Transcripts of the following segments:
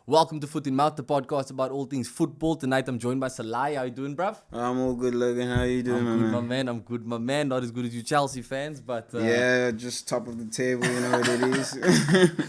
Welcome to Foot in Mouth, the podcast about all things football. Tonight I'm joined by Salayi. How you doing, bruv? I'm all good looking. How you doing, I'm good, my man. Not as good as you Chelsea fans, but... Yeah, just top of the table, you know what it is.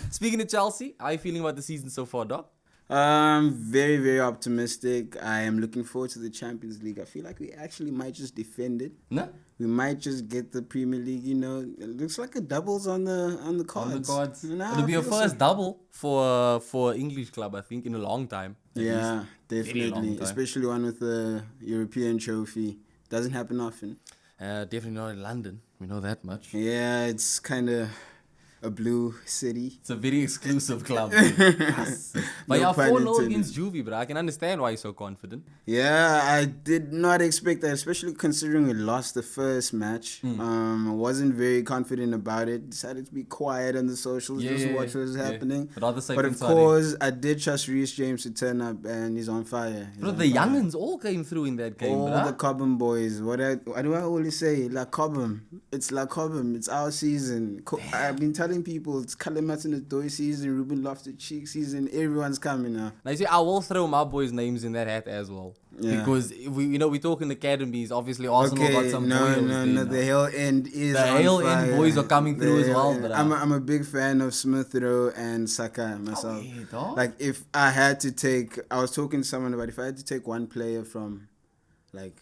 Speaking of Chelsea, how are you feeling about the season so far, dog? Very, very optimistic. I am looking forward to the Champions League. I feel like we actually might just defend it. No? We might just get the Premier League, you know. It looks like a doubles on the cards. On the cards. Nah, It'll be I a feel first double for English club, I think, in a long time. Yeah, Very definitely. long time. Especially one with the European trophy. Doesn't happen often. Definitely not in London. We know that much. Yeah, it's kind of a blue city. It's a very exclusive club. Yes. But No yeah, pun 4-0 intended. against Juve, bro. I can understand why you're so confident. Yeah, I did not expect that, especially considering we lost the first match. I wasn't very confident about it. Decided to be quiet on the socials, just watch what was happening. But of course, I did trust Reece James to turn up, and he's on fire. Bro, the young'uns all came through in that game, All bro. the Cobham boys. What do I always say? La Cobham. It's La Cobham. It's our season. I've been telling people it's Kalimat Doi season, Ruben Loftus-Cheek season. Everyone's coming now. Now, you see, I will throw my boys' names in that hat as well. Yeah. Because, we talk in academies. Obviously, Arsenal got some boys no. there. The Hell End is The on Hale fire. End boys are coming through as well, bro. I'm a big fan of Smith Rowe and Saka myself. yeah, dog. Like, if I had to take... I was talking to someone about if I had to take one player from, like,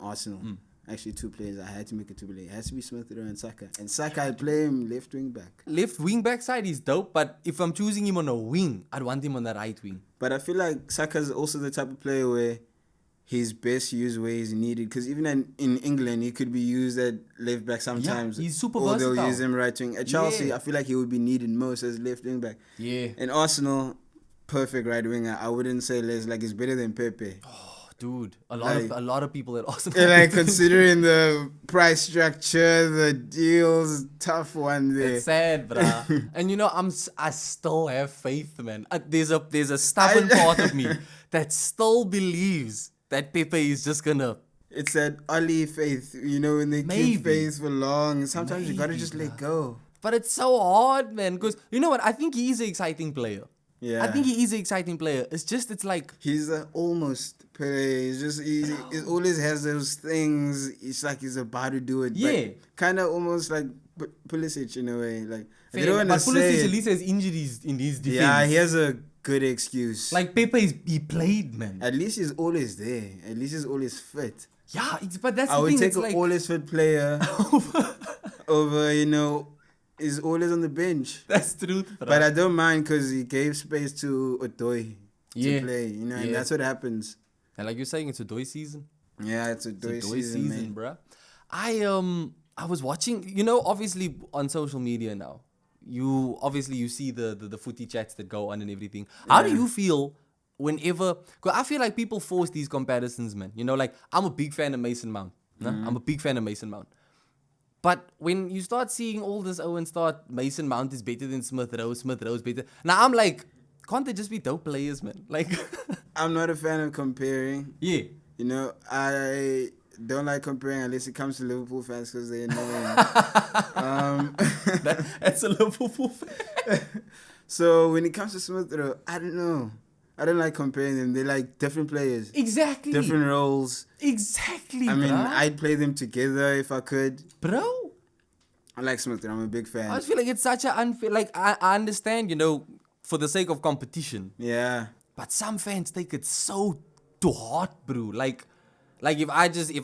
Arsenal... Actually, two players. I had to make it two players. It has to be Smith Rowe and Saka. And Saka, I play him left wing back. Left wing back side is dope, but if I'm choosing him on a wing, I'd want him on the right wing. But I feel like Saka's also the type of player where he's best used where he's needed. Because even in England, he could be used at left back sometimes. Yeah, he's super or versatile. they'll use him right wing. At Chelsea, Yeah. I feel like he would be needed most as left wing back. Yeah. In Arsenal, perfect right winger. I wouldn't say less. Like, it's better than Pepe. Dude, a lot of people at Arsenal. And like, considering the price structure, the deals, tough one there. It's sad, bruh. And you know, I still have faith, man. There's a stubborn part of me that still believes that Pepe is just gonna... It's that Oli faith, you know, when they Maybe. keep faith for long. Sometimes you gotta Maybe, just let bruh. go. But it's so hard, man. Because, you know what? I think he is an exciting player. Yeah. I think he is an exciting player. It's like... He's almost player. He's just he always has those things. It's like he's about to do it. Yeah. Kind of almost like Pulisic in a way. Like Fair, I don't want but to say. Pulisic at It. least has injuries in his defense. Yeah, he has a good excuse. Like Pepe, he played, man. At least he's always there. At least he's always fit. Yeah, but that's I the would thing. take It's an like... always fit player over, you know, is always on the bench. That's truth, bro. But I don't mind because he gave space to Odoi Yeah. to play, you know, and Yeah. that's what happens. And like you're saying, it's a Doi season. Yeah, it's It's Odoi a Doi season, man. bruh. I was watching, you know, obviously on social media now. You see the footy chats that go on and everything. How do you feel whenever... Because I feel like people force these comparisons, man. You know, like, I'm a big fan of Mason Mount. No? I'm a big fan of Mason Mount. But when you start seeing all this Mason Mount is better than Smith Rowe's better. Now I'm like, can't they just be dope players, man? Like... I'm not a fan of comparing. Yeah. You know, I don't like comparing unless it comes to Liverpool fans because they're annoying. That's a Liverpool fan. So when it comes to Smith Rowe, I don't know. I don't like comparing them. They're like different players. Exactly. Different roles. Exactly, I mean, bruh. I'd play them together if I could. Bro, I like Smith Rowe. I'm a big fan. I just feel like it's such an unfair... Like, I understand, you know, for the sake of competition. Yeah. But some fans take it so to heart, bro. Like if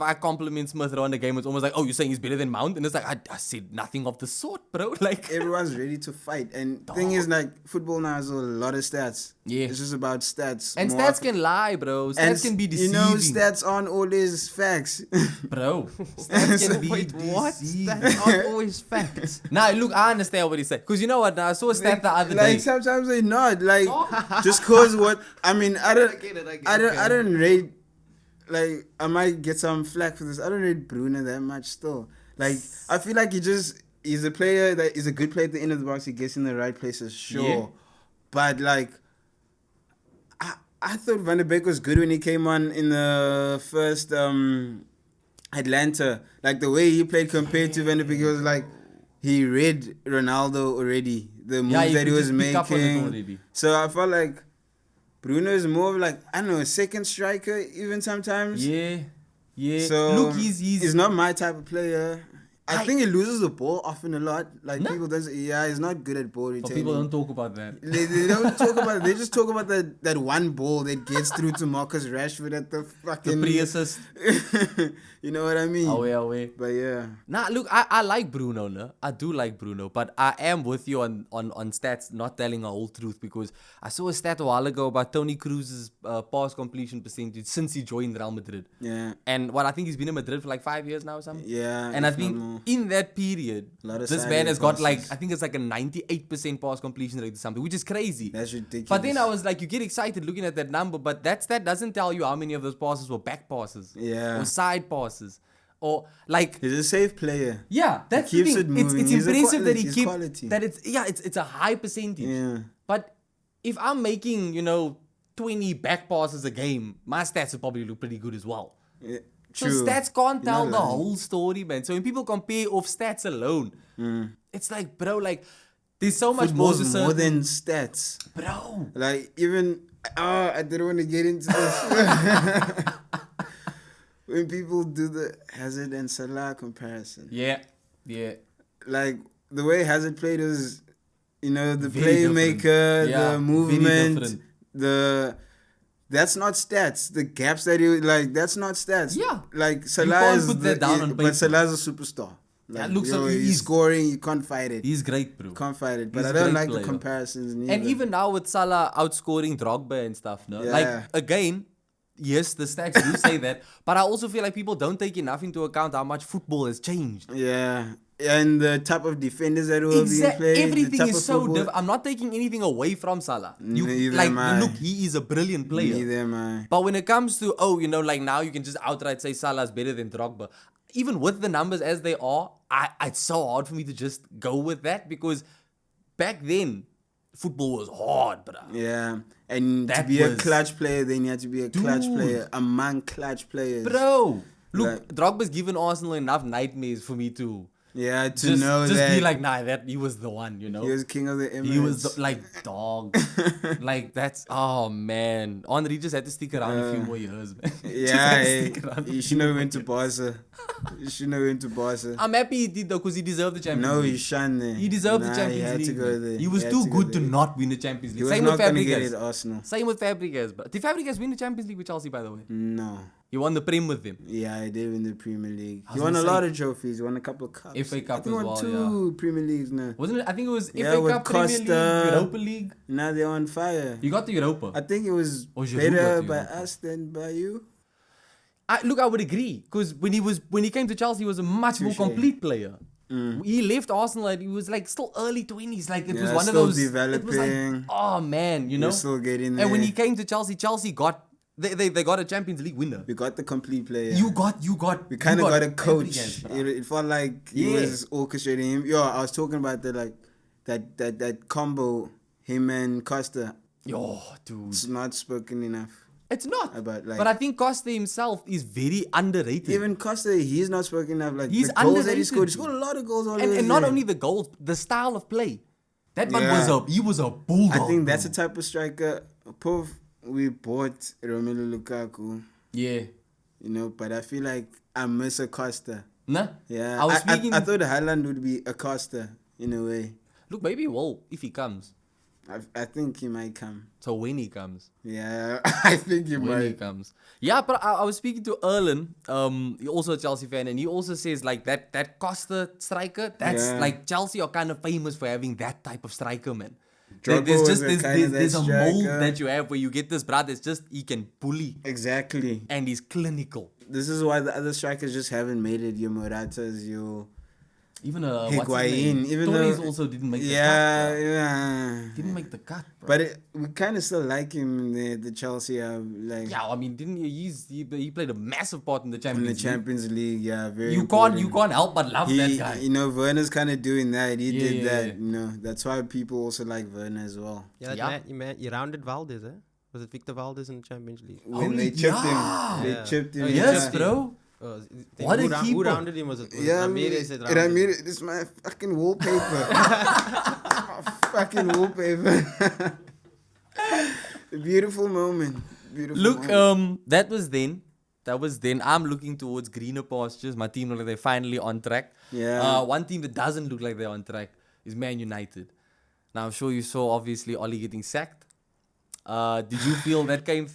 I compliment Smith Rowe in the game, it's almost like, oh, you're saying he's better than Mount? And it's like, I said nothing of the sort, bro. Like... Everyone's ready to fight. And thing is, like, football now has a lot of stats. Yeah. It's just about stats. And more stats often. can lie, bro. Stats And can be deceiving. You know, stats aren't always facts. Bro, stats can be Wait, what? deceiving. That's not always facts. Nah, look, I understand what he said. Because you know what? I saw a stat the other Like day. sometimes they not. Like just cause what I mean, I don't get it, I don't rate, like, I might get some flack for this. I don't rate Bruno that much still. Like, I feel like he's a player that is a good player at the end of the box. He gets in the right places, sure. Yeah. But like I thought Van der Beek was good when he came on in the first Atlanta. Like the way he played compared to Van der Beek, he was like he read Ronaldo already. The moves he that he could was just pick up on it making. already. So I felt like Bruno is more of like, I don't know, a second striker even sometimes. Yeah. So Look, he's not my type of player. I think he loses the ball often a lot. Like No. people doesn't. Yeah, he's not good at ball But retaining. people don't talk about that. They don't talk about it. They just talk about that one ball that gets through to Marcus Rashford at the fucking The pre-assist. You know what I mean? Away. But yeah. Nah, look, I like Bruno, no? I do like Bruno, but I am with you on stats not telling a whole truth, because I saw a stat a while ago about Toni Kroos's pass completion percentage since he joined Real Madrid. Yeah. And I think he's been in Madrid for like 5 years now or something. Yeah. And I think in that period, this man has got like, I think it's like a 98% pass completion rate or something, which is crazy. That's ridiculous. But then I was like, you get excited looking at that number, but that stat doesn't tell you how many of those passes were back passes. Yeah. Or side passes. Or like, he's a safe player. yeah, that's He keeps the thing. it moving. It's He's impressive that he he's keeps quality. that it's a high percentage. Yeah. But if I'm making 20 back passes a game, my stats will probably look pretty good as well. Yeah. So True. stats can't You're tell not the lying. whole story, man. So when people compare off stats alone, it's like, bro, like there's so much more to Football's more certain, than stats. bro. Like even I didn't want to get into this. When people do the Hazard and Salah comparison, Yeah. like the way Hazard played was, the Very playmaker, different. Yeah, the very movement, different. that's not stats. The gaps that that's not stats. Yeah. Like Salah can't is put that down on paper. but Salah's a superstar. Like, looks like he's he's- scoring. You can't fight it. He's great, bro. Can't fight it. But he's I a don't great like player. the comparisons. Neither. And even now with Salah outscoring Drogba and stuff, no? Yeah. Like, again, yes, the stats do say that, but I also feel like people don't take enough into account how much football has changed. Yeah. And the type of defenders that will be played. Everything the type is of so football- different. I'm not taking anything away from Salah. Neither am I. Look, he is a brilliant player. Neither am I. But when it comes to, like now you can just outright say Salah's better than Drogba. Even with the numbers as they are, it's so hard for me to just go with that, because back then, football was hard, bro. Yeah. And That to be a was- clutch player, then you have to be a clutch Dude. player among clutch players. Bro, look, Like- Drogba's given Arsenal enough nightmares for me to Yeah, to just know just that be like, nah, that he was the one, he was king of the Emirates. He was dog. Like that's man. Henry just had to stick around a few more years, man. Just had Yeah, to stick around a he few shouldn't have more went to years. Barca. He shouldn't have went to Barca. I'm happy he did though, because he deserved the Champions No, League. he shunned there. He deserved the He Champions had League. to go man. there. He was had too to go good to there. not win the Champions He League. was Same not with going to get it Fabregas. at Arsenal. Same with Fabregas. But did Fabregas win the Champions League with Chelsea, by the way? No. He won the Prem with them. Yeah, he did win the Premier League. I He was won a gonna lot say- of trophies. He won a couple of cups. FA Cup I think he as won well, two Premier Leagues now. Wasn't it? I think it was Yeah, FA with Cup, Premier League, Costa. Europa League. Now they're on fire. You got the Europa. I think it was Or Giroud got better the by Europa. us than by you. I would agree, because when he came to Chelsea, he was a much more Touche. complete player. He left Arsenal and he was like still early 20s. Like it was Yeah, one of still those. It was like, developing. oh man, you know. We're still getting there. And when he came to Chelsea got they got a Champions League winner. We got the complete player. You got. We kind of got a coach. Fabregas, bro. It felt like he Yeah. was orchestrating him. Yo, I was talking about that combo, him and Costa. Yo, dude. It's not spoken enough. It's not. About, like- but I think Costa himself is very underrated. Even Costa, he's not spoken enough. Like He's the goals that he underrated. scored, he scored a lot of goals. and not only the goals, the style of play. That man Yeah. he was a bulldog. I think that's bro. the type of striker. We bought Romelu Lukaku, Yeah. but I feel like I miss a Costa. Nah. Yeah, I was speaking. I thought Haaland would be a Costa in a way. Look, maybe he will if he comes. I think he might come. So when he comes. Yeah, I think he When he might. comes. Yeah, but I was speaking to Erlen, he also a Chelsea fan, and he also says like that Costa striker, that's Yeah. like Chelsea are kind of famous for having that type of striker, man. Drogba There's was just a kind of that there's a mold striker. that you have where you get this brother that's just he can bully Exactly. and he's clinical. This is why the other strikers just haven't made it. Your Moratas, your Even what's Higuain, his name? even Torres though- also didn't make the yeah, cut. Bro. yeah. Didn't make the cut, bro. But we kind of still like him in the Chelsea. Like yeah, I mean, didn't he played a massive part in the in Champions the League. Champions League, yeah, very. You important. can't help but love that guy. Werner's kind of doing that. He did Yeah, that. yeah. That's why people also like Werner as well. Yeah, you rounded Valdez, eh? Was it Victor Valdez in the Champions League? When Holy they chipped yeah. him, they Yeah. chipped him. Oh, Yes, yeah. bro. What a Who keeper. rounded him? Was it Yeah, Ramirez? Said rounded Ramirez, this is my fucking wallpaper. My fucking wallpaper. Beautiful moment. Beautiful Look, moment. that was then. That was then. I'm looking towards greener pastures. My team look like they're finally on track. Yeah. One team that doesn't look like they're on track is Man United. Now, I'm sure you saw, obviously, Ole getting sacked. Did you feel that came...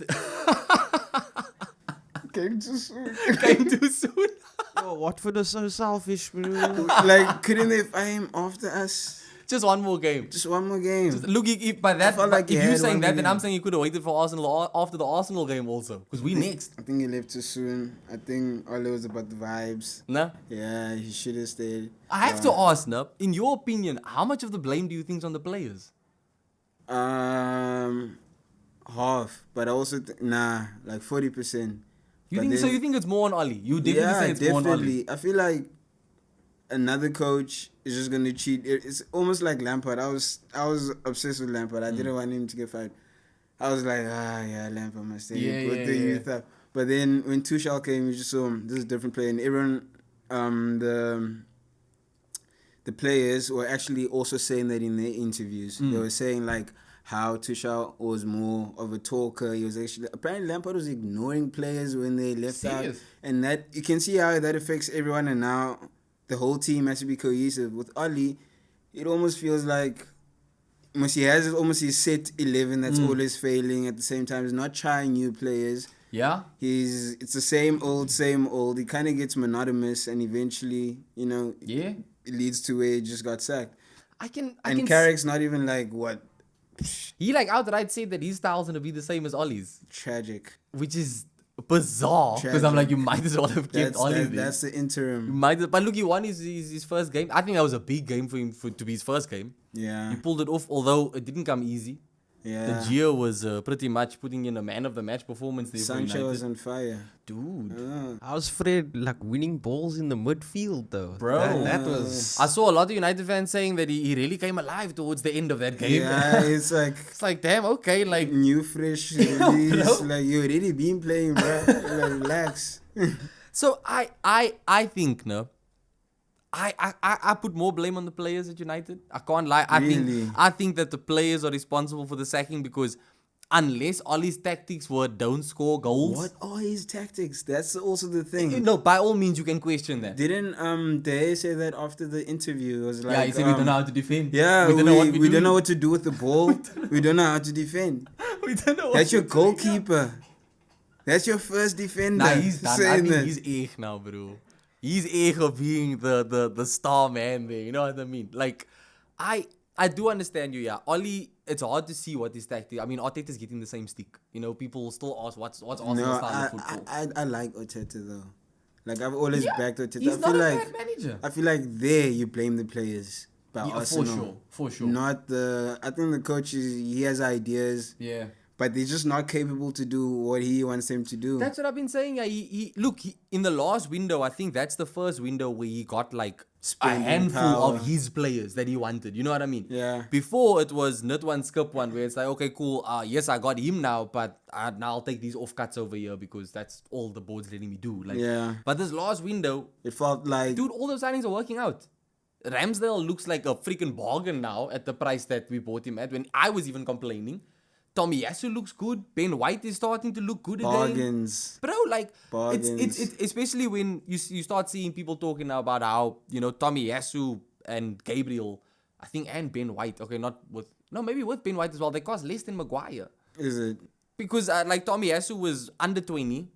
Came too soon. came too soon? Oh, Watford are so selfish, bro. Like, couldn't they fire him after us? Just one more game. Just one more game. Look, if by that, felt like he if you're had saying one that, then game. I'm saying you could have waited for Arsenal after the Arsenal game also. Because we next. I think he left too soon. I think Ole was about the vibes. Nah? Yeah, he should have stayed. I have to ask, Nub, in your opinion, how much of the blame do you think is on the players? Half, but I also like 40%. You think it's more on Oli? You definitely say it's more on Oli. I feel like another coach is just gonna cheat. It's almost like Lampard. I was obsessed with Lampard. I didn't want him to get fired. I was like, Lampard must stay. Put the youth up. But then when Tuchel came, you just saw him. This is a different player, and everyone, the players were actually also saying that in their interviews. They were saying like how Tuchel was more of a talker. He was actually, apparently Lampard was ignoring players when they left out, and that you can see how that affects everyone. And now the whole team has to be cohesive. With Oli, it almost feels like he has almost his set 11 that's always failing. At the same time, he's not trying new players. Yeah, it's the same old. He kind of gets monotonous, and eventually, it leads to where he just got sacked. And Carrick's not even like what. He like outright said that his style's gonna be the same as Ollie's. Tragic. Which is bizarre, because I'm like, you might as well have kept Ollie there. That's the interim. But look, he won his first game. I think that was a big game for him to be his first game. Yeah. He pulled it off, although it didn't come easy. Yeah. The Gio was pretty much putting in a man of the match performance there. Sancho was on fire. Dude. I was afraid like winning balls in the midfield though. Bro. That was... I saw a lot of United fans saying that he really came alive towards the end of that game. Yeah, it's like damn, okay, like new fresh release. Like you already been playing, bro. Like, relax. So I think I put more blame on the players at United. I can't lie. I think that the players are responsible for the sacking, because unless Ollie's tactics were don't score goals. What are his tactics? That's also the thing. No, by all means you can question that. Didn't De say that after the interview? It was like, he said we don't know how to defend. Yeah, we don't know what to do with the ball. We don't know how to defend. We don't know. That's your goalkeeper. That's your first defender. Nah, he's done. I think he's egg now, bro. He's egg of being the star man there. You know what I mean? Like, I do understand you, yeah. Ollie, it's hard to see what his tactic. I mean, Arteta's getting the same stick. You know, people will still ask what's Arsenal's style of football. I like Arteta though. Like I've always backed Arteta. He's not a bad manager. I feel like there you blame the players. Arsenal. For sure. Not I think the coach he has ideas. Yeah. But they're just not capable to do what he wants them to do. That's what I've been saying. Yeah, look, in the last window, I think that's the first window where he got like a handful of his players that he wanted. You know what I mean? Yeah. Before it was not one skip one where it's like, okay, cool. Yes, I got him now, but now I'll take these off cuts over here because that's all the board's letting me do. Like, yeah. But this last window, it felt like, dude, all those signings are working out. Ramsdale looks like a freaking bargain now at the price that we bought him at when I was even complaining. Tommy Yasu looks good. Ben White is starting to look good again. Bro, like, it's especially when you start seeing people talking now about how, Tommy Yasu and Gabriel, I think, and Ben White, okay, maybe with Ben White as well, they cost less than Maguire. Is it? Because, Tommy Yasu was under 20.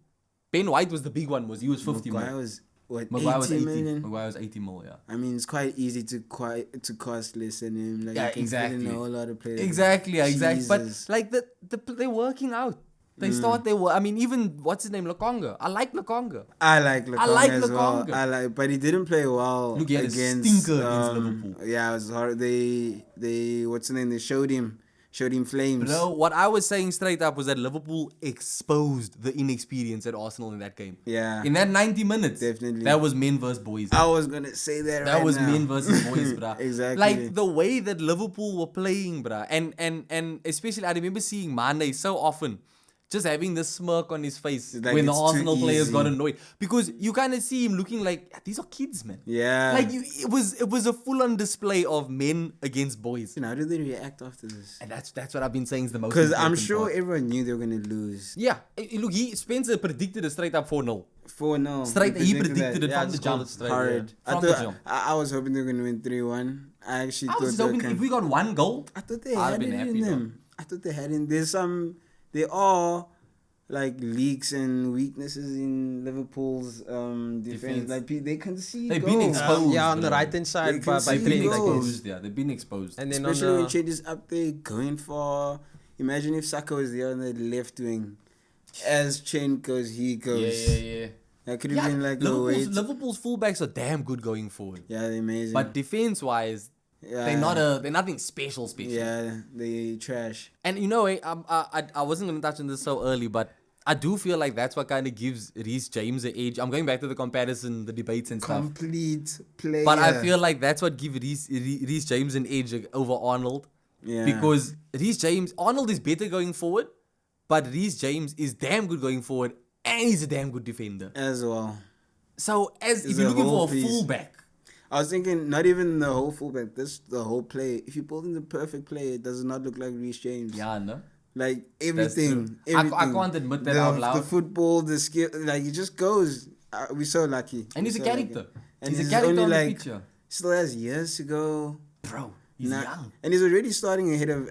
Ben White was the big one, he was 50 million. Maguire was 80 million? Maguire was 80 million, yeah. I mean, it's quite easy to cost less than him. Like, yeah, exactly. A whole lot of players. Exactly. But, like, they're working out. I mean, even, what's his name, Lokonga. I like Lokonga. I like Lokonga as well. But he didn't play well. Look, he had against Liverpool. Yeah, it was hard. They what's the name? They showed him flames. Bro, what I was saying straight up was that Liverpool exposed the inexperience at Arsenal in that game. Yeah. In that 90 minutes. Definitely. That was men versus boys. I was going to say that That was men versus boys, bruh. Exactly. Like, the way that Liverpool were playing, bruh. And especially, I remember seeing Mane so often just having this smirk on his face Like when the it's too Arsenal players got easy. annoyed. Because you kind of see him looking like, these are kids, man. Yeah. Like, it was a full-on display of men against boys. How do they react after this? And that's what I've been saying is the most Because I'm important sure part. everyone knew they were going to lose. Yeah. Look, Spencer predicted a straight-up 4-0. 4-0. He predicted it Yeah, from the just called jump. it straight. Hard. From I the thought jump. I was hoping they were going to win 3-1. I actually I thought was just they were hoping gonna- if we got one goal, I thought they I'd have had been it happy, in bro. them. I thought they had it. There are like leaks and weaknesses in Liverpool's defense. Like they concede They've goals. been exposed. Yeah, on the bro. right hand They side can by see They've been goals. playing. exposed, yeah. They've been exposed. And then Especially on when the, Chad is up there going for. Imagine if Saka was there on the left wing. As Chen goes, he goes. Yeah. That could have been like a Liverpool's fullbacks are damn good going forward. Yeah, they're amazing. But defense-wise, yeah, they're nothing special. Yeah, they trash. And you know, I wasn't gonna touch on this so early, but I do feel like that's what kind of gives Reece James an edge. I'm going back to the comparison, the debates and stuff. Complete player. But I feel like that's what gives Reece James an edge over Arnold. Yeah. Because Arnold is better going forward, but Reece James is damn good going forward, and he's a damn good defender. As well. So if He's you're a looking whole for a piece. fullback, I was thinking not even the whole fullback, the whole play. If you build in the perfect play, it does not look like Reece James. yeah, no. Like true. everything. I can't admit that out loud. The football, the skill, like it just goes. We're so lucky. And he's a We're so character. lucky. And He's a he's character only on the like, picture. still has years to go. Bro, he's young. And he's already starting ahead of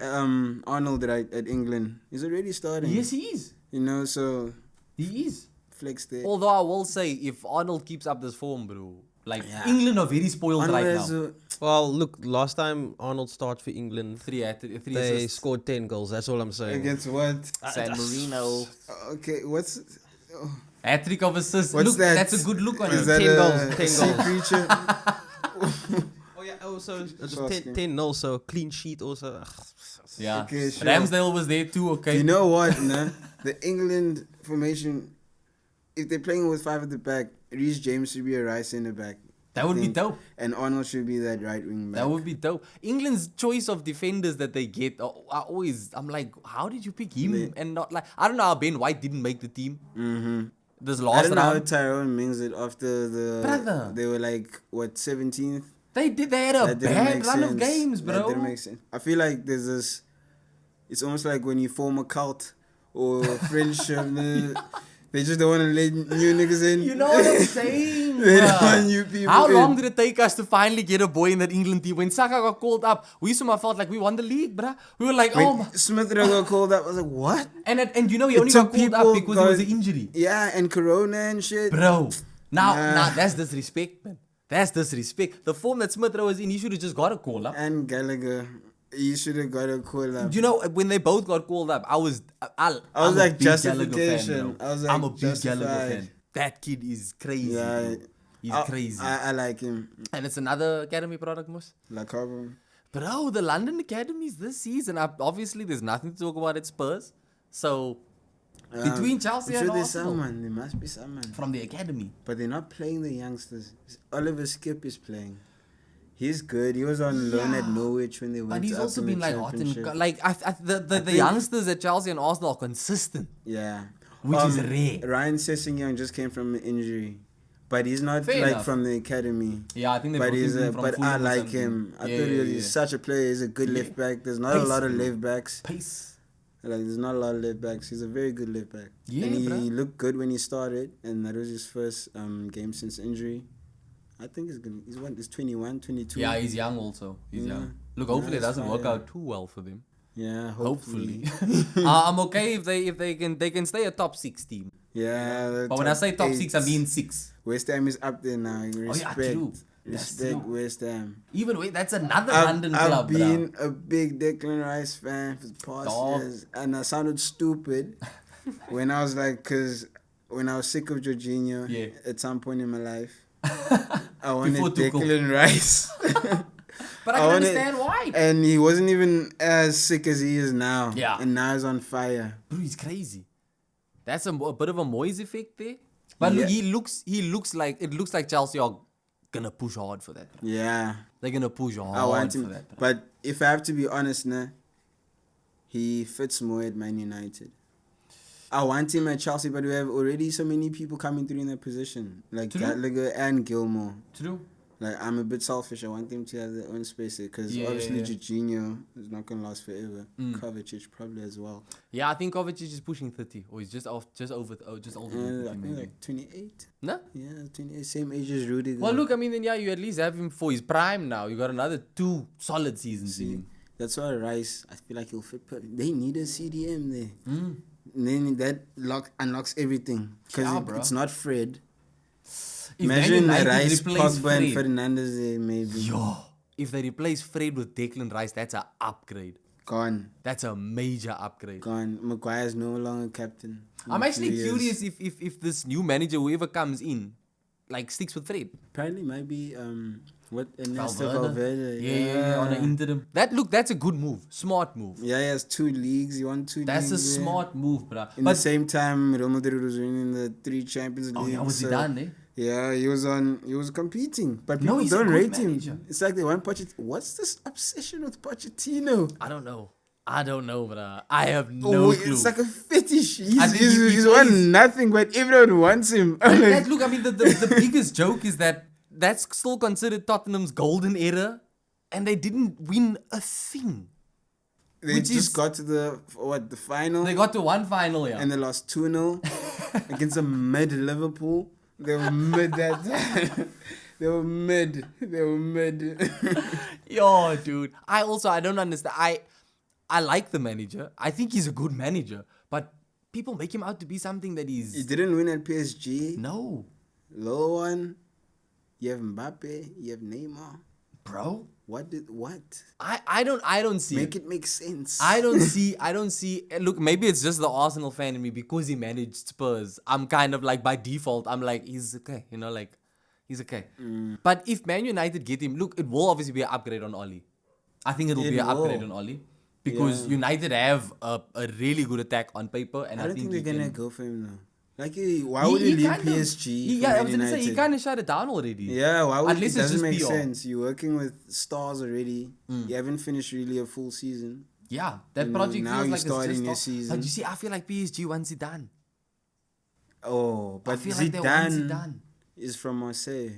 Arnold at England. He's already starting. Yes, he is. You know, so He is. flex there. Although I will say, if Arnold keeps up this form, bro, like Yeah. England are very spoiled Arnold right has now. well, look, last time Arnold started for England, Three they assists. scored 10 goals. That's all I'm saying. Against what? San Marino. Okay, what's Hat-trick of assists. What's Look, that? that's a good look on Is him. that 10 a goals, 10 sea goals. creature? Oh yeah, also Just 10 asking. 10-0, so clean sheet also. Yeah. Okay, sure. Ramsdale was there too, okay? You know what, nah? The England formation, if they're playing with five at the back, Reece James should be a right centre back. That I would be think. dope. And Arnold should be that right wing back. That would be dope. England's choice of defenders that they get are always, I'm like, how did you pick him and not like, I don't know how Ben White didn't make the team. Mm-hmm. This I last don't know how round. Tyrone Mings it after Brother. they were like, what, 17th? They had a That didn't bad make run of sense. games, That bro. didn't make sense. I feel like there's this, it's almost like when you form a cult or a friendship, they just don't want to let new niggas in. You know what I'm saying? They don't bruh? want new people How in. long did it take us to finally get a boy in that England team? When Saka got called up, we somehow felt like we won the league, bruh. We were like, When oh my. Smith got called up, I was like, what? And you know, he It only took got called up people because it was going- an injury. Yeah, and Corona and shit. Bro, now Nah. that's disrespect, man. That's disrespect. The form that Smith was in, he should have just got a call up. And Gallagher, you should have got a call up. You know, when they both got called up, I was like, a big justification. Gallagher fan, I was bro. like, I'm a big Gallagher justified. fan. That kid is crazy. Yeah, bro. He's crazy. I like him. And it's another academy product, Mus. Like Carbon. Bro, the London academies this season, obviously there's nothing to talk about at Spurs. So, between Chelsea I'm and sure there's Arsenal, someone. There must be someone. from the academy. But they're not playing the youngsters. Oliver Skip is playing. He's good. He was on loan at Norwich when they went But he's up also in been the like hot and Championship. like the youngsters at Chelsea and Arsenal are consistent, Yeah. which is rare. Ryan Sessegnon just came from an injury. But he's not Fair like enough. from the academy. Yeah, I think they But brought he's him from but I Fulham or like something. him. I Yeah, thought yeah, he's yeah. such a player. He's a good left back. There's not a Pace, lot of bro. left backs. Pace. Like there's not a lot of left backs. He's a very good left back. Yeah, and he bruh. looked good when he started, and that was his first game since injury. I think he's 21, 22. Yeah, he's young also. He's Yeah. young. Look, hopefully it that's doesn't work fire. out too well for them. Yeah, Hopefully. hopefully. I'm okay if they can stay a top 6 team. Yeah. the But when I say top 6, I 8. mean 6. West Ham is up there now. Respect. true. That's Respect true. West Ham. Even wait, that's another London club, I've bro. been a big Declan Rice fan for the past Dog. years, and I sounded stupid when I was like, when I was sick of Jorginho Yeah. at some point in my life, I wanted Before Tuchel. Declan Rice. But I I can wanna- understand why. And he wasn't even as sick as he is now. Yeah. And now he's on fire. Bro, he's crazy. That's a bit of a Moyes effect there. But Yeah. look, it looks like Chelsea are gonna push hard for that. Bro. Yeah. They're gonna push hard I want for him. that. Bro. But if I have to be honest, he fits more at Man United. I want him at Chelsea, but we have already so many people coming through in that position, like Gallagher and Gilmore. True. Like, I'm a bit selfish. I want them to have their own space because obviously Jorginho is not going to last forever. Kovacic probably as well. Yeah, I think Kovacic is pushing 30, or he's just over 30 I think maybe. like 28. No? Yeah, 28. Same age as Rudiger. Well, look, I mean, then you at least have him for his prime now. You got another 2 solid seasons in him. That's why Rice, I feel like he'll fit perfect. They need a CDM there. And then that unlocks everything. Because it's not Fred. Imagine Rice, Pogba and Fernandes there, maybe. Yo, if they replace Fred with Declan Rice, that's an upgrade. Gone. That's a major upgrade. Gone. Maguire's no longer captain. I'm actually curious if this new manager, whoever comes in, like sticks with Fred. Apparently, might be Ernesto Valverde. Yeah, on an interim. That's a good move. Smart move. Yeah, he has 2 leagues. You want 2 leagues. That's a smart move, bro. In the same time, Real Madrid was winning the 3 Champions League. Oh, yeah, was he done, eh? Yeah, he was competing. But people don't rate him. It's like they want Pochettino. What's this obsession with Pochettino? I don't know, bro. I have no clue. It's like a fetish. He's won nothing, but everyone wants him. Look, I mean, the biggest joke is that that's still considered Tottenham's golden era, and they didn't win a thing. They got to the final? They got to one final, yeah. And they lost 2-0 against a mid Liverpool. They were mid that time. They were mid. Yo, dude. I don't understand. I like the manager. I think he's a good manager. But people make him out to be something that he's... He didn't win at PSG. No. Low one. You have Mbappe. You have Neymar. Bro. What? I don't see Make it make sense. I don't see. Look, maybe it's just the Arsenal fan in me because he managed Spurs. I'm kind of like, by default, I'm like, he's okay. You know, like, he's okay. But if Man United get him, look, it will obviously be an upgrade on Oli. I think it'll be an upgrade on Oli. Because United have a really good attack on paper. And I don't think they're going to go for him now. Like, why would he leave PSG? I was going to say, he kind of shut it down already. Yeah, why would it doesn't make sense. You're working with stars already. You haven't finished really a full season. Yeah, that project now feels you're like starting your season. But you see, I feel like PSG wants Zidane. Oh, but Zidane is from Marseille.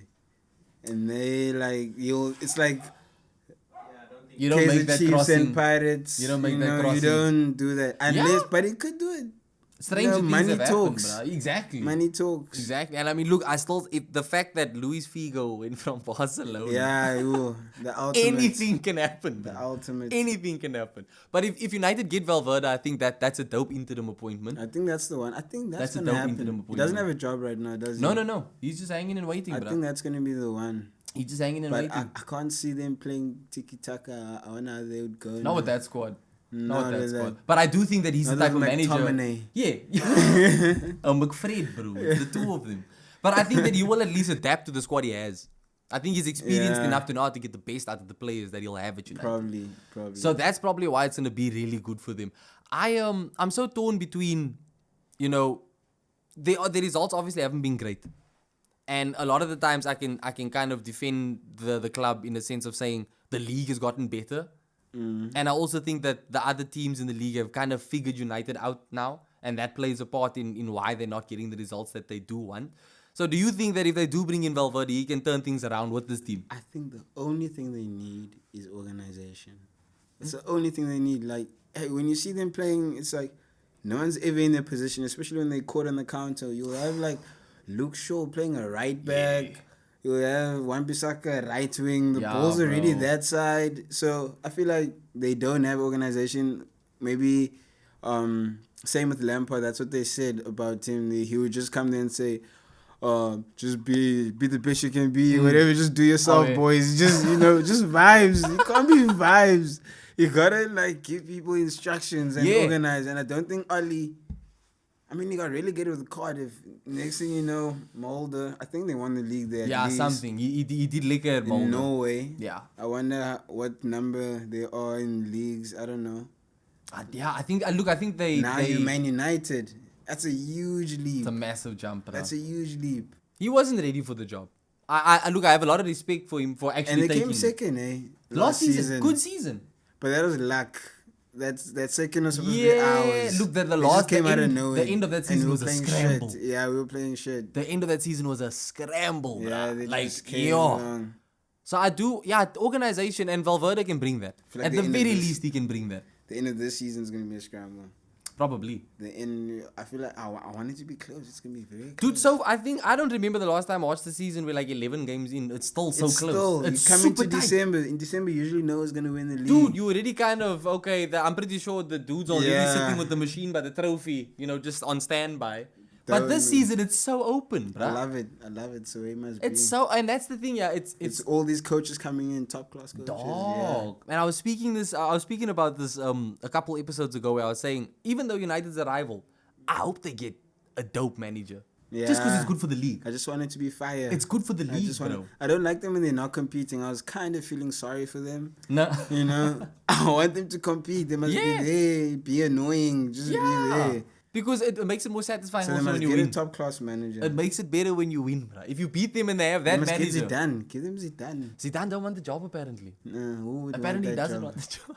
And they it's like... You don't make that Chiefs crossing. And Pirates. You don't make that crossing. You don't do that. Unless, but he could do it. Strange things money have talks. Happened, bro. Exactly. Money talks. Exactly. And I mean, look, if the fact that Luis Figo went from Barcelona. Yeah, the ultimate. Anything can happen. The ultimate. Anything can happen. But if United get Valverde, I think that's a dope interim appointment. I think that's the one. I think that's a gonna dope happen. interim appointment. He doesn't have a job right now, does he? No. He's just hanging and waiting, bro. I think that's gonna be the one. He's just hanging and waiting. But I can't see them playing tiki-taka. I wonder how they would go. Not with that squad. Not with that squad. But I do think that he's the type of manager. Yeah. McFred, bro. The 2 of them. But I think that he will at least adapt to the squad he has. I think he's experienced enough to know how to get the best out of the players that he'll have at United. Probably. So that's probably why it's going to be really good for them. I'm so torn between, the results obviously haven't been great. And a lot of the times I can kind of defend the club in the sense of saying the league has gotten better. And I also think that the other teams in the league have kind of figured United out now. And that plays a part in why they're not getting the results that they do want. So do you think that if they do bring in Valverde, he can turn things around with this team? I think the only thing they need is organization. It's the only thing they need. Like, hey, when you see them playing, it's like no one's ever in their position, especially when they caught on the counter. You'll have like Luke Shaw playing a right back. Yeah. You have Wan-Bissaka right wing. The ball's already that side. So I feel like they don't have organization. Maybe same with Lampard. That's what they said about him. He would just come there and say, just be the best you can be. Whatever, just do yourself, boys. Just, just vibes. You can't be vibes. You gotta like give people instructions and organize. And I don't think Ali... I mean, he got relegated with Cardiff. Next thing you know, Mulder. I think they won the league there. Yeah, something. He did lick at Mulder. In Norway. Yeah. I wonder what number they are in leagues. I don't know. I think they... Now you're Man United. That's a huge leap. It's a massive jump. That's a huge leap. He wasn't ready for the job. I have a lot of respect for him for actually taking... And they came second, Last season. Good season. But that was luck. that second was supposed to be ours. Look, the It last just came out of end, nowhere. the end of that And season we was were a playing scramble. shit. Yeah, we were playing shit. The end of that season was a scramble, Yeah, bruh. they Like, just came yo. along. So I do, organization, and Valverde can bring that. feel like At the the end of very this- least, he can bring that. The end of this season is gonna be a scramble. Probably. I feel like I want it to be close. It's gonna be very close. Dude, so I don't remember the last time I watched the season with like 11 games in. It's still so it's close. Still, it's you come super into tight. December. In December, usually know who's gonna win the league. Dude, you already kind of, I'm pretty sure the dude's already Yeah. sitting with the machine by the trophy, just on standby. But this Don't- season, it's so open, bruh. I love it. So it must be. It's so, and that's the thing, yeah. It's all these coaches coming in, top class coaches. Dog. And I was speaking about this a couple episodes ago where I was saying, even though United's a rival, I hope they get a dope manager. Yeah. Just because it's good for the league. I just want it to be fire. It's good for the league, bro. I don't like them when they're not competing. I was kind of feeling sorry for them. No. You know, I want them to compete. They must Yeah. be there, be annoying, just be there. Because it makes it more satisfying So they also must when you get a win. top class manager. It makes it better when you win, bro. If you beat them and they have They that must manager. get Zidane. Give them Zidane. Zidane don't want the job apparently. Who would Apparently he want that doesn't job? want the job.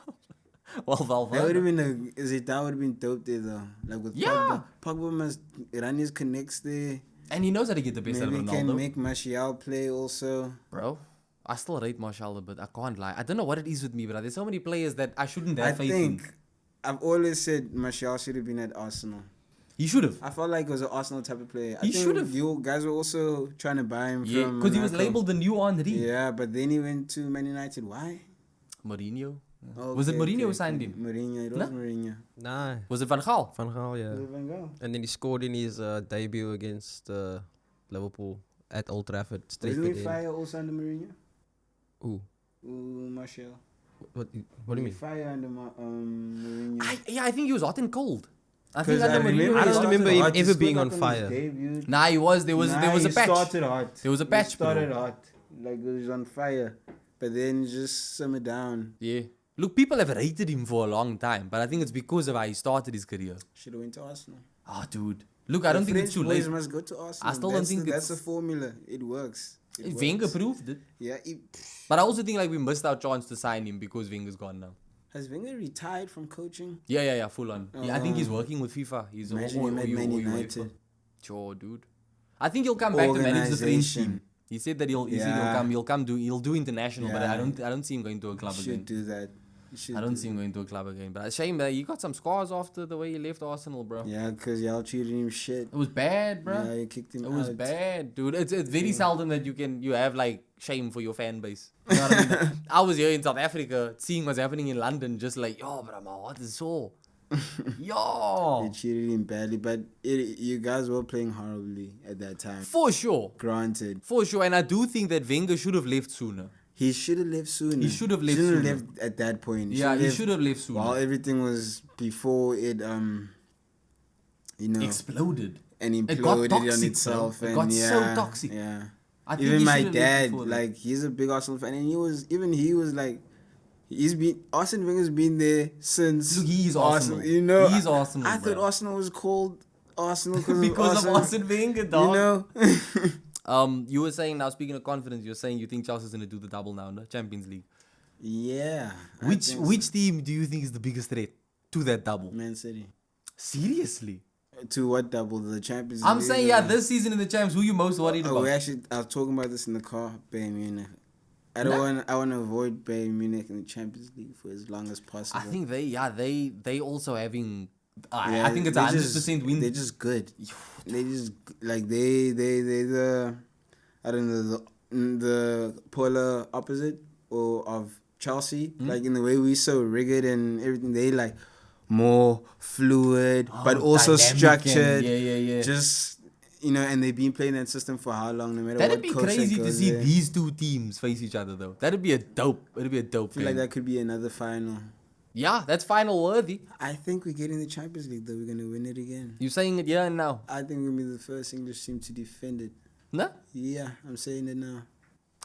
Well, That would Valverde. have been Zidane would have been dope there though. Like with Yeah. Pogba must run his connects there. And he knows how to get the best out of Maybe Ronaldo. can make Martial play also. Bro, I still rate Martial a bit. I can't lie. I don't know what it is with me, but there's so many players that I shouldn't have I faith think in. I've always said Martial should have been at Arsenal. He should have. I felt like he was an Arsenal type of player. I He think should've. You guys were also trying to buy him Yeah, from because he was Monaco. labeled the new Henry. Yeah, but then he went to Man United. Why? Mourinho. Okay, Was it Mourinho who okay. signed him? Mourinho. It was No? Mourinho. Nah, Was it Van Gaal? Van Gaal, yeah. Where did Van Gaal? And then he scored in his debut against Liverpool at Old Trafford. Straight Wasn't he in. fire also under Mourinho? Ooh, Martial. what do you mean? Fire under Mourinho. I think he was hot and cold. I think 'Cause under Mourinho. I he don't started remember hot. him hot. He ever scored being like on his fire. debut. Nah, he was. There was a he patch. started hot. There was a He patch, bro. started hot. Like he was on fire. But then just simmered down. Yeah. Look, people have rated him for a long time, but I think it's because of how he started his career. Should have went to Arsenal. Ah, dude. Look, I don't think it's too French late. boys must go to Arsenal. I still don't think that's it's- a formula. It works. It Wenger works. proved it. Yeah. But I also think like we missed our chance to sign him because Wenger's gone now. Has Wenger retired from coaching? Yeah, full on. Yeah, I think he's working with FIFA. He's Imagine him at Man United. Sure, dude. I think he'll come back to manage the French Organisation. team. He said that he'll do international, but Yeah. I don't see him going to a club You again. should do that. You should I don't do see him going to a club again. But a shame that he got some scars after the way he left Arsenal, bro. Yeah, because y'all treated him shit. It was bad, bro. Yeah, you kicked him It out. was bad, dude. It's very seldom that you have like shame for your fan base. You know what I mean? I was here in South Africa seeing what's happening in London, just like, yo, bro, my heart is sore. Yo, You treated him badly, but you guys were playing horribly at that time. for sure, Granted. and I do think that Wenger should have left sooner. He should have left sooner. He should have left Shouldn't sooner. have left at that point. Yeah, he should have left sooner. While everything was before it, Exploded. and It got imploded toxic, on bro. itself. It And got so yeah, toxic. Yeah. I think Even he my should have left dad, before that. like, he's a big Arsenal fan, and he was like, Arsene Wenger's been there since. Look, he is Arsenal. You know, He's Arsenal, I bro. thought Arsenal was called Arsenal because of Arsene Wenger, dog. You know. You were saying now, speaking of confidence, you're saying you think Chelsea's gonna do the double now, no? Champions League. Yeah. I Which think so. which team do you think is the biggest threat to that double? Man City. Seriously? To what double? The Champions I'm League saying, or- yeah, this season in the champs, who you most worried Oh, about? I was talking about this in the car. Bayern Munich. I want to avoid Bayern Munich in the Champions League for as long as possible. I think they also having. I Yeah, think it's they 100% win. They're just good. They just like they the I don't know the polar opposite or of Chelsea. Like in the way we so rigid and everything. They like more fluid, but also dynamic structured. and- yeah. Just and they've been playing that system for how long? No matter That'd what be coach that crazy to goes see there. these two teams face each other, though. It'd be a dope I feel game. like that could be another final. Yeah, that's final worthy. I think we're getting the Champions League though. We're gonna win it again. You saying it yeah and now? I think we're gonna be the first English team to defend it. No? Yeah, I'm saying it now.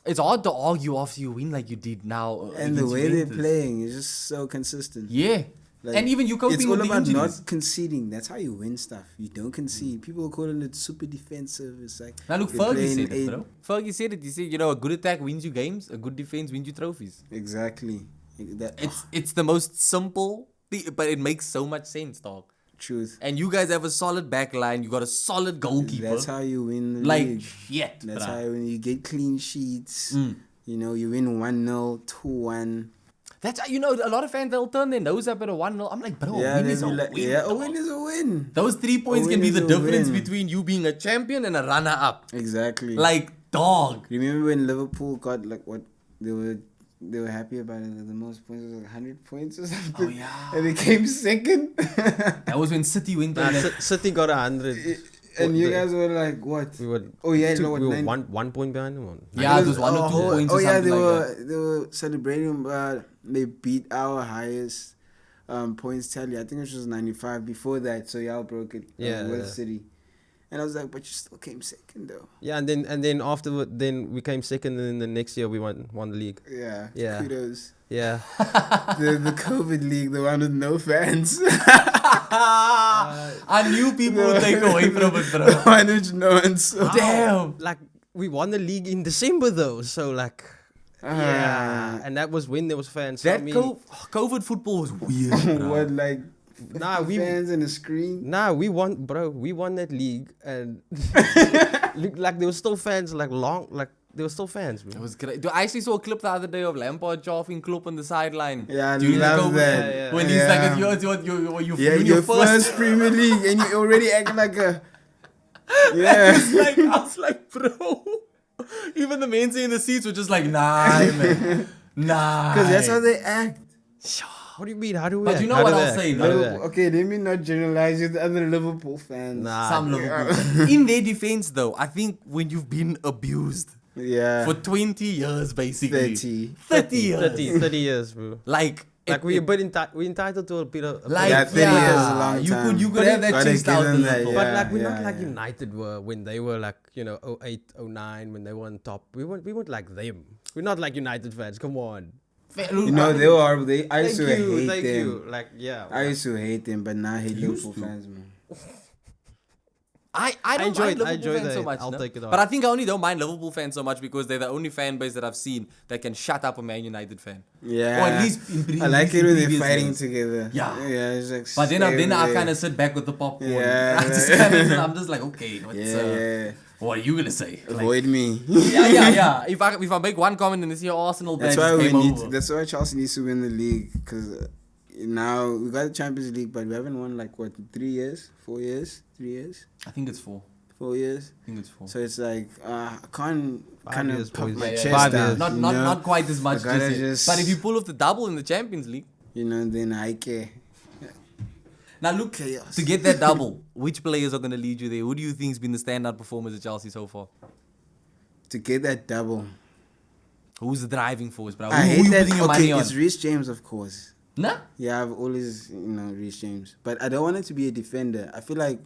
It's hard to argue after you win like you did now. And the against way they're Juventus. playing is just so consistent. Yeah. Like, and even you coping it's with all the about injuries. not conceding. That's how you win stuff. You don't concede. People are calling it super defensive. It's like Now look, you're Fergie playing said it, eight- bro. Fergie said it. He said, a good attack wins you games, a good defense wins you trophies. Exactly. It's the most simple but it makes so much sense, dog. Truth. And you guys have a solid back line. You got a solid goalkeeper. That's how you win the like league. shit. That's bruh. how you get clean sheets. You know, you win 1-0, 2-1. That's a lot of fans they'll turn their nose up at a 1-0. I'm like, bro, Yeah, a win is a they'll be like, win. yeah, a dog. win is a win. Those 3 points A can win be the is a difference win. between you being a champion and a runner-up. Exactly. Like, dog. Remember when Liverpool got like what they were happy about it, like the most points was like 100 points or something. Oh, yeah. And they came second. That was when City went on that. City got 100. And you guys were like, what? We were. Oh yeah, two, no, what, we were 9 one point behind them. Yeah, it was 1 or 2 points Oh or yeah, something they were celebrating. They beat our highest points tally. I think it was 95 before that. So y'all broke it. With City. And I was like, but you still came second though. Yeah, and then afterward, then we came second, and then the next year we won the league. Yeah. Yeah. Kudos. Yeah. The COVID league, the one with no fans. I knew people would take away from it, bro. The one which no one saw. Damn. Like we won the league in December though, so like. Yeah, and that was when there was fans. So That COVID football was weird. bro. What, like, we fans in the screen? we won that league, and looked like there were still fans. There were still fans, It bro. was great. Dude, I actually saw a clip the other day of Lampard chaffing Klopp on the sideline. Yeah, I during the love COVID. that. Yeah. When he's like, you Yeah, in your first Premier League, and you already act like a. Yeah. I was like, bro. Even the men in the seats were just like, nah, man. Nah. Because that's how they act. What do you mean? How do we? But act? you know How what do we I'll act? say, How do we Liverpool, act? okay, let me not generalize with the other Liverpool fans. Nah. Some Liverpool. In their defense, though, I think when you've been abused Yeah. for 20 years, basically. 30 years. 30 years, bro. Like, We're entitled to a bit of. like, Yeah, 30 years is a long time. You could have that Gotta chased give out them the that, Liverpool. But yeah. like we're not like yeah. United were when they were like 08, 09 when they were on top. We weren't like them. We're not like United fans. Come on. You know, they were horrible. I used Thank to you. hate Thank them. you. Like yeah. I used to hate them, but now I hate Used Liverpool to. fans, man. I don't mind I enjoy Liverpool fans so that. much. I'll no? take it on. But I think I only don't mind Liverpool fans so much because they're the only fan base that I've seen that can shut up a Man United fan. Yeah. Or at least in I like it when they're previous fighting years. together. Yeah. Yeah, it's like. But then I stay kind away. of sit back with the popcorn. Yeah, I'm just like, okay, Yeah. what are you gonna say? Like, Avoid me. yeah. If I make one comment and this year Arsenal, That's badge why we came need. over. That's why Chelsea needs to win the league because now we got the Champions League, but we haven't won like what 3 years, 4 years, 3 years, I think it's 4. 4 years. I think it's 4. So it's like I can't 5 kind years, of puff boys. my Yeah, chest 5 out. years. Not you not know? not quite as much. I gotta Just yet. just- But if you pull off the double in the Champions League, You know, then I care. now look, Chaos. to get that double, which players are gonna lead you there? Who do you think's been the standout performers at Chelsea so far? To get that double, Who's the driving force, bro? I Who hate you that. putting your Okay, money on? it's Reece James, of course. Nah. Yeah, I've always Reece James, but I don't want it to be a defender. I feel like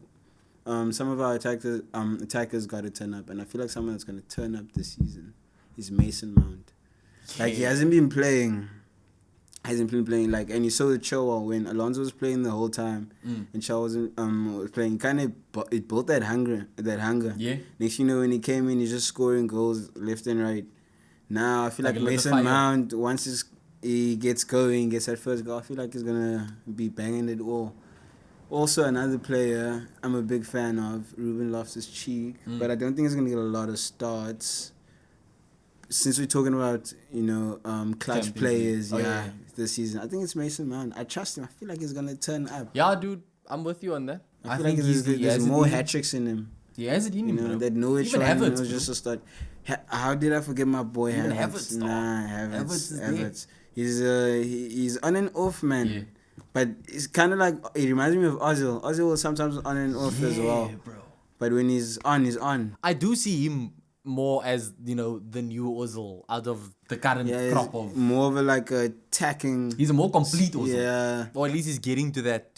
some of our attackers got to turn up, and I feel like someone that's going to turn up this season is Mason Mount. Like he hasn't been playing. Like, and you saw the Chilwell when Alonso was playing the whole time, and Chilwell was playing. Kind of, it built that hunger. Yeah. Next, when he came in, he's just scoring goals left and right. Now I feel Like like a little Mason fire. Mount, once he gets going, gets that first goal, I feel like he's gonna be banging it all. Also, another player I'm a big fan of, Ruben Loftus-Cheek, but I don't think he's gonna get a lot of starts. Since we're talking about clutch Champions players, League. this season, I think it's Mason Mount. I trust him. I feel like he's gonna turn up. Yeah, dude, I'm with you on that. I feel like there's more hat tricks in him. He has it in him, bro. That Norwich Even one Havertz, was bro. just a start. How did I forget my boy Even Havertz? Havertz, dog. Havertz is there. Havertz. He's on and off, man. Yeah. But it's kind of like, it reminds me of Ozil. Ozil was sometimes on and off as well. bro. But when he's on, he's on. I do see him more as, the new Ozil out of the current Yeah, crop he's of. more of a like attacking. He's a more complete Ozil. Yeah, Or at least he's getting to that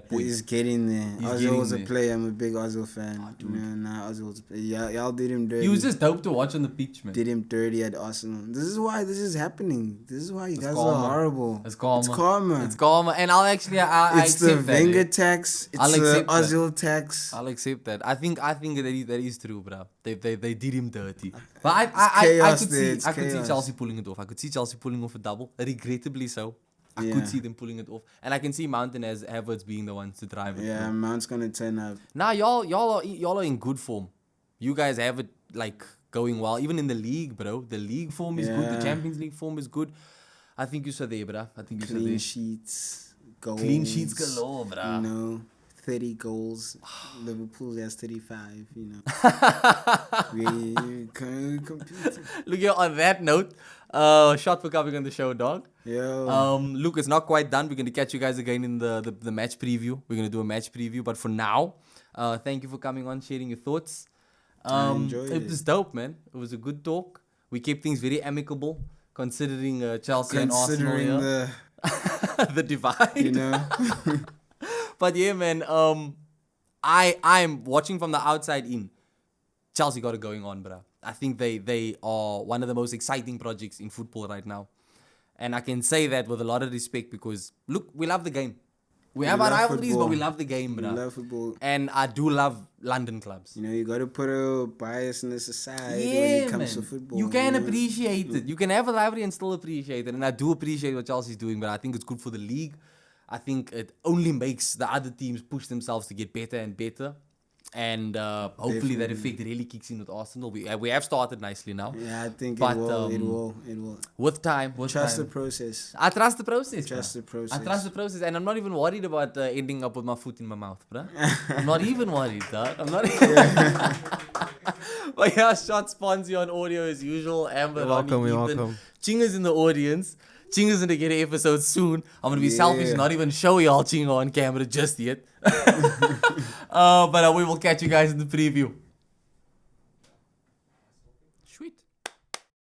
point. he's getting there. He's Ozil getting was a there. player. I'm a big Ozil fan. Ozil's. Y'all did him dirty. He was just dope to watch on the pitch, man. did him dirty at Arsenal. This is why this is happening. This is why you guys karma. are horrible. It's karma. It's karma. It's karma. And I'll actually, I It's the accept that. Wenger eh. tax. It's I'll the accept that. Ozil tax. I'll accept that. I think that is true, bro. They did him dirty. But I chaos could there, see it's I could see chaos. Chelsea pulling it off. I could see Chelsea pulling off a double. Regrettably so. I could see them pulling it off. And I can see Mount and as Havertz being the ones to drive it. Yeah, Mount's gonna turn up. Nah, y'all are in good form. You guys have it like going well. Even in the league, bro. The league form is good. The Champions League form is good. I think you said there, bro. I think you said there. Clean sheets, goals. Clean sheets galore, bro. You know, 30 goals. Liverpool has 35, you know. we can't compete. Look here, on that note, shot for coming on the show, dog. Yo. Look, it's not quite done. We're going to catch you guys again in the match preview. We're going to do a match preview. But for now, thank you for coming on, sharing your thoughts. I enjoyed it. It was dope, man. It was a good talk. We kept things very amicable, considering Chelsea and Arsenal here. The divide. You know. But yeah, man, I'm watching from the outside in. Chelsea got it going on, bro. I think they are one of the most exciting projects in football right now. And I can say that with a lot of respect because, look, we love the game. We have our rivalries, but we love the game, bro. We love football. And I do love London clubs. You know, you got to put a biasness aside when it comes to football. You can appreciate it. You can have a rivalry and still appreciate it. And I do appreciate what Chelsea's doing, but I think it's good for the league. I think it only makes the other teams push themselves to get better and better. And hopefully that effect really kicks in with Arsenal. We have started nicely now. Yeah, I think it will. With time. Trust the process. I trust the process. Trust the process. I trust the process. And I'm not even worried about ending up with my foot in my mouth, bro. I'm not even worried, dog. I'm not But yeah, shot sponsor on audio as usual. Amber, You're welcome. Chinga's in the audience. Chinga's going to get an episode soon. I'm going to be selfish and not even show y'all Chinga on camera just yet. But we will catch you guys in the preview.